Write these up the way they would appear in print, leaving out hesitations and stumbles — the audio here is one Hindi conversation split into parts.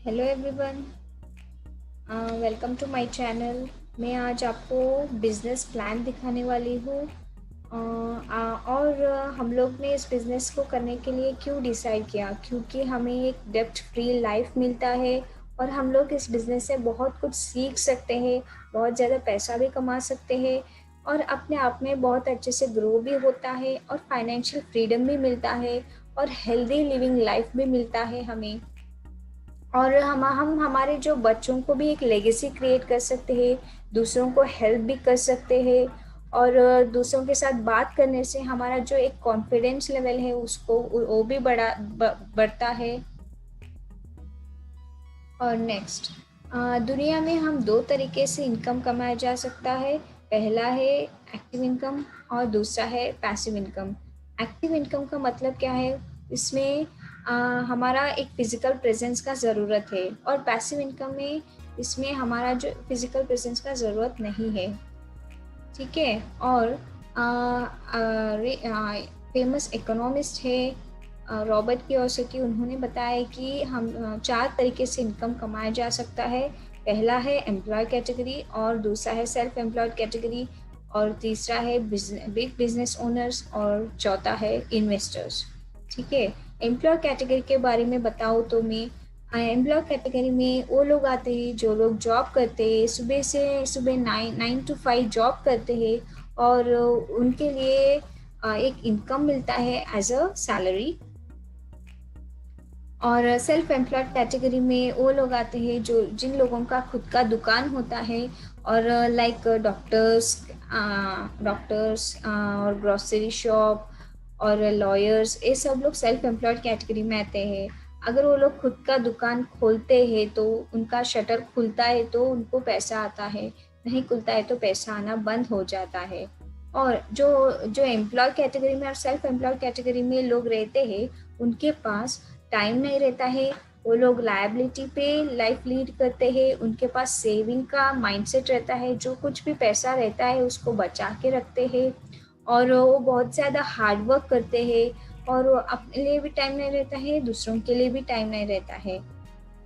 Hello everyone, welcome to my channel. मैं आज आपको बिज़नेस प्लान दिखाने वाली हूँ। और हम लोग ने इस बिज़नेस को करने के लिए क्यों डिसाइड किया, क्योंकि हमें एक डेब्ट फ्री लाइफ मिलता है और हम लोग इस बिज़नेस से बहुत कुछ सीख सकते हैं, बहुत ज़्यादा पैसा भी कमा सकते हैं और अपने आप में बहुत अच्छे से ग्रो भी होता है और फाइनेंशियल फ्रीडम भी मिलता है और हेल्दी लिविंग लाइफ भी मिलता है हमें। और हम हमारे जो बच्चों को भी एक लेगेसी क्रिएट कर सकते हैं, दूसरों को हेल्प भी कर सकते हैं और दूसरों के साथ बात करने से हमारा जो एक कॉन्फिडेंस लेवल है उसको वो भी बढ़ता है। और नेक्स्ट, दुनिया में हम दो तरीके से इनकम कमाया जा सकता है। पहला है एक्टिव इनकम और दूसरा है पैसिव इनकम। एक्टिव इनकम का मतलब क्या है? इसमें हमारा एक फिजिकल प्रेजेंस का ज़रूरत है और पैसिव इनकम में इसमें हमारा जो फिजिकल प्रेजेंस का ज़रूरत नहीं है। ठीक है। और फेमस इकोनॉमिस्ट है रॉबर्ट कियोसाकी, उन्होंने बताया कि हम चार तरीके से इनकम कमाया जा सकता है। पहला है एम्प्लॉय कैटेगरी और दूसरा है सेल्फ एम्प्लॉयड कैटेगरी और तीसरा है बिग बिजनेस ओनर्स और चौथा है इन्वेस्टर्स। ठीक है। एम्प्लॉय कैटेगरी के बारे में बताऊँ तो मैं एम्प्लॉय कैटेगरी में वो लोग आते हैं जो लोग जॉब करते हैं, सुबह 9 to 5 जॉब करते हैं और उनके लिए एक इनकम मिलता है एज अ सैलरी। और सेल्फ एम्प्लॉयड कैटेगरी में वो लोग आते हैं जो जिन लोगों का खुद का दुकान होता है और लाइक डॉक्टर्स और ग्रोसरी शॉप और लॉयर्स, ये सब लोग सेल्फ एम्प्लॉयड कैटेगरी में आते हैं। अगर वो लोग खुद का दुकान खोलते हैं तो उनका शटर खुलता है तो उनको पैसा आता है, नहीं खुलता है तो पैसा आना बंद हो जाता है। और जो जो एम्प्लॉय कैटेगरी में और सेल्फ एम्प्लॉय कैटेगरी में लोग रहते हैं उनके पास टाइम नहीं रहता है, वो लोग लायबिलिटी पे लाइफ लीड करते हैं, उनके पास सेविंग का माइंडसेट रहता है, जो कुछ भी पैसा रहता है उसको बचा के रखते हैं और वो बहुत ज़्यादा हार्ड वर्क करते हैं और अपने लिए भी टाइम नहीं रहता है, दूसरों के लिए भी टाइम नहीं रहता है।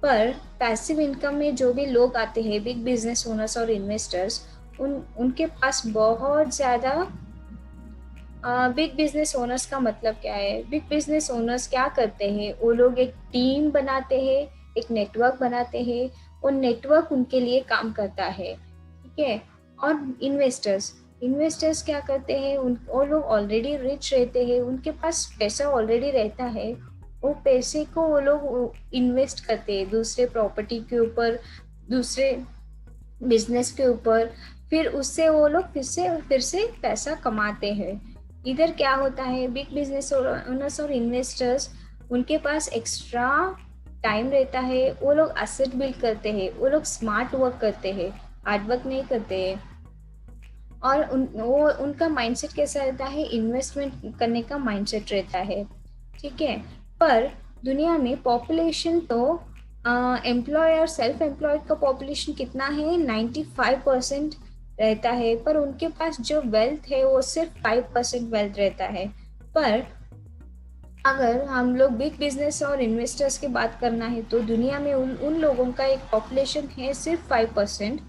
पर पैसिव इनकम में जो भी लोग आते हैं, बिग बिजनेस ओनर्स और इन्वेस्टर्स, उनके पास बहुत ज़्यादा बिग बिजनेस ओनर्स का मतलब क्या है? बिग बिजनेस ओनर्स क्या करते हैं? वो लोग एक टीम बनाते हैं, एक नेटवर्क बनाते हैं, और नेटवर्क उनके लिए काम करता है। ठीक है। और इन्वेस्टर्स इन्वेस्टर्स क्या करते हैं? वो लोग ऑलरेडी रिच रहते हैं, उनके पास पैसा ऑलरेडी रहता है, वो पैसे को वो लोग इन्वेस्ट करते हैं दूसरे प्रॉपर्टी के ऊपर, दूसरे बिजनेस के ऊपर, फिर उससे वो लोग फिर से पैसा कमाते हैं। इधर क्या होता है, बिग बिजनेस ओनर्स और इन्वेस्टर्स, उनके पास एक्स्ट्रा टाइम रहता है, वो लोग एसेट बिल्ड करते हैं, वो लोग स्मार्ट वर्क करते हैं, हार्ड वर्क नहीं करते हैं। और उनका माइंडसेट कैसा रहता है? इन्वेस्टमेंट करने का माइंडसेट रहता है। ठीक है। पर दुनिया में पॉपुलेशन तो एम्प्लॉय और सेल्फ एम्प्लॉयड का पॉपुलेशन कितना है? 95% रहता है, पर उनके पास जो वेल्थ है वो सिर्फ 5% वेल्थ रहता है। पर अगर हम लोग बिग बिजनेस और इन्वेस्टर्स की बात करना है तो दुनिया में उन लोगों का एक पॉपुलेशन है सिर्फ 5%,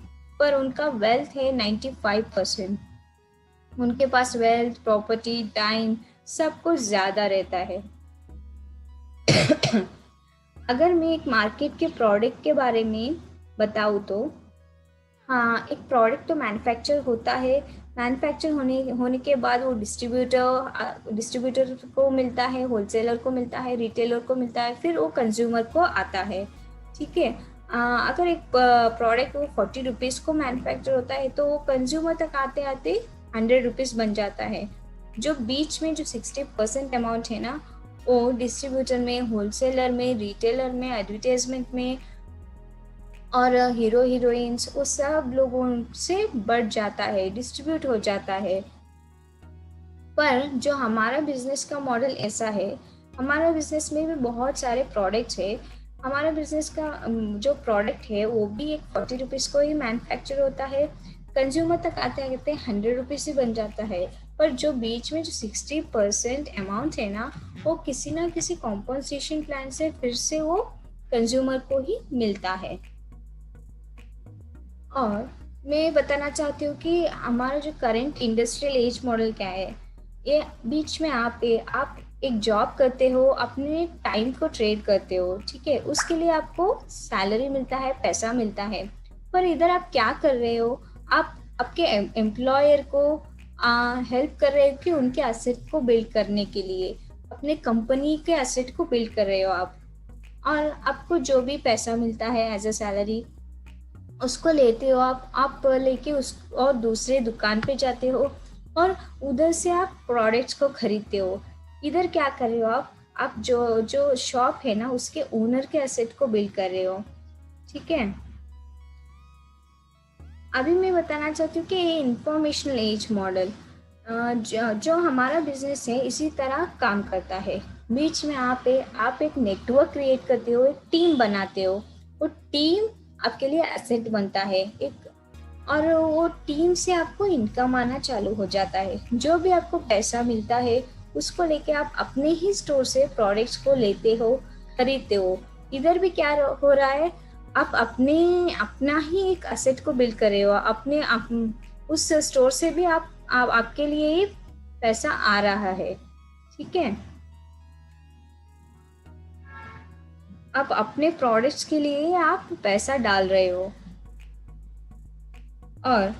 पर उनका वेल्थ है 95%। उनके पास वेल्थ, प्रॉपर्टी, टाइम, सब कुछ ज़्यादा रहता है। अगर मैं एक मार्केट के प्रोडक्ट के बारे में बताऊँ तो हाँ, एक प्रोडक्ट तो मैन्युफैक्चर होता है, मैन्युफैक्चर होने के बाद वो डिस्ट्रीब्यूटर को मिलता है, होलसेलर को मिलता है, रिटेलर को मिलता है, फिर वो कंज्यूमर को आता है। ठीक है। अगर एक प्रोडक्ट वो 40 रुपीज़ को मैन्युफैक्चर होता है तो वो कंज्यूमर तक आते आते 100 रुपीज़ बन जाता है। जो बीच में जो 60% अमाउंट है ना, वो डिस्ट्रीब्यूटर में, होलसेलर में, रिटेलर में, एडवर्टाइजमेंट में और हीरो हीरोइंस, वो सब लोगों से बढ़ जाता है, डिस्ट्रीब्यूट हो जाता है। पर जो हमारा बिजनेस का मॉडल ऐसा है, हमारा बिजनेस में भी बहुत सारे प्रोडक्ट्स है। हमारा बिजनेस का जो प्रोडक्ट है वो भी एक 40 रुपीज़ को ही मैन्युफैक्चर होता है, कंज्यूमर तक आते आते 100 रुपीज़ ही बन जाता है। पर जो बीच में जो 60% अमाउंट है ना, वो किसी ना किसी कॉम्पनसेशन प्लान से फिर से वो कंज्यूमर को ही मिलता है। और मैं बताना चाहती हूँ कि हमारा जो करंट इंडस्ट्रियल एज मॉडल क्या है। ये बीच में आप एक जॉब करते हो, अपने टाइम को ट्रेड करते हो, ठीक है, उसके लिए आपको सैलरी मिलता है, पैसा मिलता है। पर इधर आप क्या कर रहे हो, आप आपके एम्प्लॉयर को हेल्प कर रहे हो कि उनके एसेट को बिल्ड करने के लिए, अपने कंपनी के एसेट को बिल्ड कर रहे हो आप। और आपको जो भी पैसा मिलता है एज अ सैलरी, उसको लेते हो आप लेके उस और दूसरे दुकान पे जाते हो और उधर से आप प्रोडक्ट्स को खरीदते हो। इधर क्या कर रहे हो आप जो जो शॉप है ना, उसके ओनर के एसेट को बिल्ड कर रहे हो, ठीक है। अभी मैं बताना चाहती हूँ कि ये इंफॉर्मेशनल एज मॉडल जो हमारा बिजनेस है इसी तरह काम करता है। बीच में आप एक नेटवर्क क्रिएट करते हो, एक टीम बनाते हो। वो टीम आपके लिए एसेट बनता है एक, और वो टीम से आपको इनकम आना चालू हो जाता है। जो भी आपको पैसा मिलता है उसको लेके आप अपने ही स्टोर से प्रोडक्ट्स को लेते हो, खरीदते हो। इधर भी क्या हो रहा है, आप अपना ही एक एसेट को बिल्ड कर रहे हो। उस स्टोर से भी आपके लिए ही पैसा आ रहा है, ठीक है। आप अपने प्रोडक्ट्स के लिए आप पैसा डाल रहे हो। और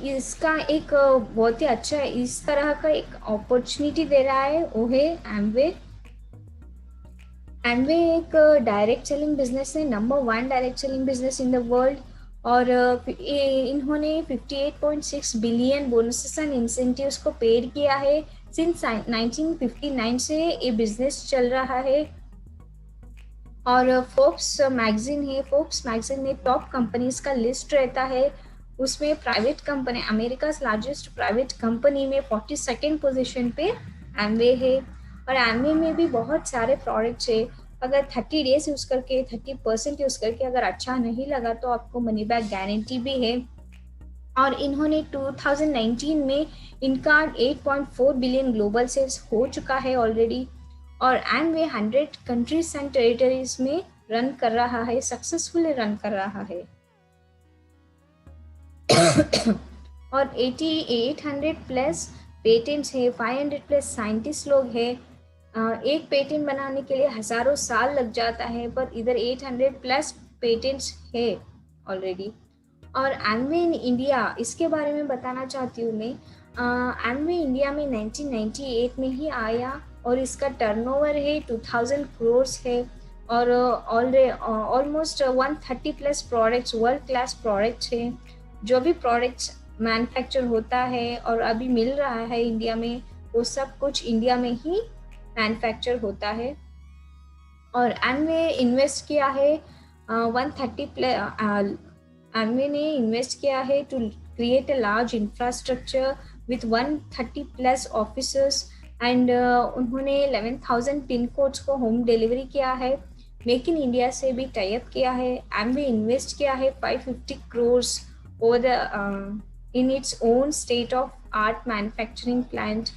इसका एक बहुत ही अच्छा इस तरह का एक अपॉर्चुनिटी दे रहा है, वो है एमवे। एमवे एक डायरेक्ट सेलिंग बिजनेस है, number 1 direct selling business in the world. और इन्होंने 58.6 बिलियन बोनसेस एंड इंसेंटिव्स को पेड किया है। सिंस 1959 से ये बिजनेस चल रहा है। और फोर्ब्स मैगजीन में टॉप कंपनीज का लिस्ट रहता है। उसमें private company, America largest private company में 42nd पोजीशन पे एमवे है। और एमवे में भी बहुत सारे प्रोडक्ट्स है। अगर 30 डेज यूज़ करके 30% यूज़ करके अगर अच्छा नहीं लगा तो आपको मनी बैक गारंटी भी है। और इन्होंने 2019 में इनका 8.4 बिलियन ग्लोबल सेल्स हो चुका है ऑलरेडी। और एमवे 100 कंट्रीज एंड टेरिटरीज में रन कर रहा है, सक्सेसफुली रन कर रहा है। और 800 प्लस पेटेंट्स है, 500 प्लस साइंटिस्ट लोग हैं। एक पेटेंट बनाने के लिए हजारों साल लग जाता है, पर इधर 800 प्लस पेटेंट्स है ऑलरेडी। और एमवे इन इंडिया, इसके बारे में बताना चाहती हूँ मैं। एमवे इंडिया में 1998 में ही आया और इसका टर्नओवर है 2000 करोड़ है। और almost 130 plus products, world class products हैं। जो भी प्रोडक्ट्स मैन्युफैक्चर होता है और अभी मिल रहा है इंडिया में, वो सब कुछ इंडिया में ही मैन्युफैक्चर होता है। और एमवे इन्वेस्ट किया है 130 प्लस, एमवे ने इन्वेस्ट किया है to create a large infrastructure with 130 plus officers. And उन्होंने 11,000 पिन कोड्स को होम डिलीवरी किया है। मेक इन इंडिया से भी टाई अप किया है। एमवे इन्वेस्ट किया है 550 crore over the in its own state of art manufacturing plant.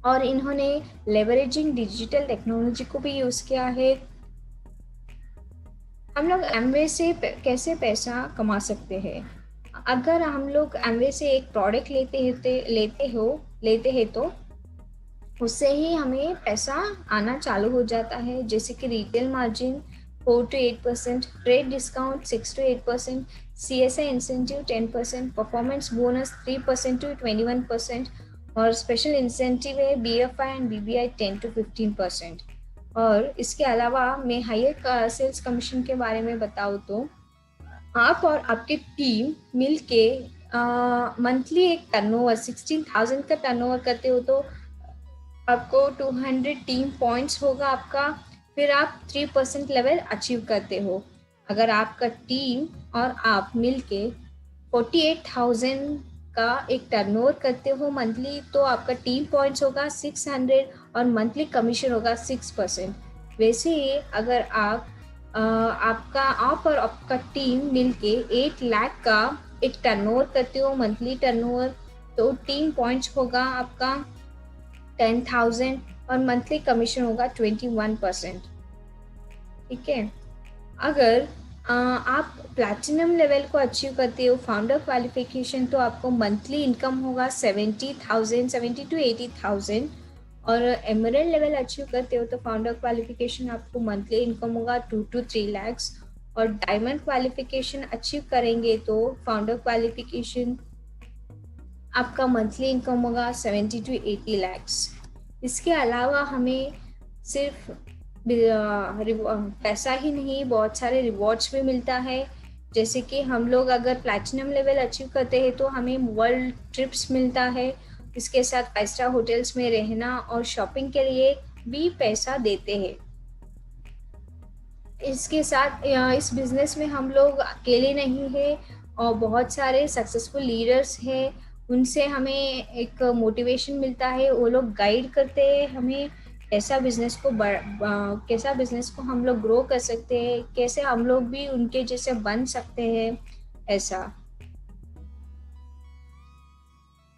और इन्होंने लेवरेजिंग डिजिटल टेक्नोलॉजी को भी यूज़ किया है। हम लोग एमवे से कैसे पैसा कमा सकते हैं। अगर हम लोग एमवे से एक प्रोडक्ट लेते हैं तो उससे ही हमें पैसा आना चालू हो जाता है। जैसे कि retail margin 4 to 8%, trade discount 6 to 8%, CSI incentive 10%, performance bonus 3% to 21%, और स्पेशल इंसेंटिव है BFI एंड BBI 10 to 15%। और इसके अलावा मैं हायर सेल्स कमीशन के बारे में बताऊँ तो आप और आपकी टीम मिलके मंथली एक टर्नओवर 16,000 का टर्नओवर करते हो तो आपको 200 टीम पॉइंट्स होगा आपका। फिर आप 3% लेवल अचीव करते हो। अगर आपका टीम और आप मिलके 48,000 का एक टर्नओवर करते हो मंथली, तो आपका टीम पॉइंट्स होगा 600 और मंथली कमीशन होगा 6%। वैसे ही अगर आप और आपका टीम मिलके 8 लाख का एक टर्नओवर करते हो मंथली टर्नओवर, तो टीम पॉइंट्स होगा आपका 10,000 और मंथली कमीशन होगा 21%। ठीक है। अगर आप प्लैटिनम लेवल को अचीव करते हो फाउंडर क्वालिफिकेशन, तो आपको मंथली इनकम होगा 70,000, 70 to 80,000। और एमरल्ड लेवल अचीव करते हो तो फाउंडर क्वालिफिकेशन आपको मंथली इनकम होगा 2 to 3 lakhs। और डायमंड क्वालिफिकेशन अचीव करेंगे तो फाउंडर क्वालिफिकेशन आपका मंथली इनकम होगा 70 to 80 lakhs। इसके अलावा हमें सिर्फ पैसा ही नहीं, बहुत सारे रिवॉर्ड्स भी मिलता है। जैसे कि हम लोग अगर प्लैटिनम लेवल अचीव करते हैं तो हमें वर्ल्ड ट्रिप्स मिलता है। इसके साथ 5 स्टार होटल्स में रहना और शॉपिंग के लिए भी पैसा देते हैं। इसके साथ इस बिज़नेस में हम लोग अकेले नहीं हैं और बहुत सारे सक्सेसफुल लीडर्स हैं। उनसे हमें एक मोटिवेशन मिलता है, वो लोग गाइड करते हैं हमें कैसा बिज़नेस को हम लोग ग्रो कर सकते हैं, कैसे हम लोग भी उनके जैसे बन सकते हैं, ऐसा।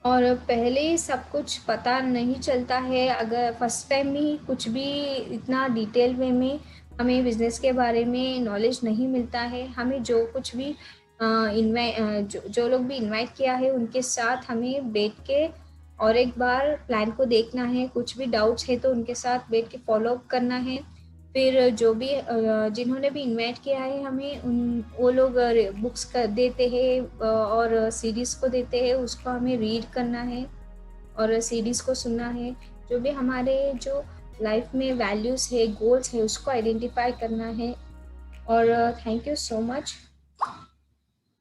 और पहले सब कुछ पता नहीं चलता है, अगर फर्स्ट टाइम ही कुछ भी इतना डिटेल वे में हमें बिज़नेस के बारे में नॉलेज नहीं मिलता है। हमें जो कुछ भी जो लोग भी इनवाइट किया है उनके साथ हमें बैठ के और एक बार प्लान को देखना है। कुछ भी डाउट्स है तो उनके साथ बैठ के फॉलो अप करना है। फिर जो भी जिन्होंने भी इनवाइट किया है हमें वो लोग बुक्स कर देते हैं और सीरीज़ को देते हैं, उसको हमें रीड करना है और सीरीज़ को सुनना है। जो भी हमारे जो लाइफ में वैल्यूज़ है, गोल्स है, उसको आइडेंटिफाई करना है। और थैंक यू सो मच।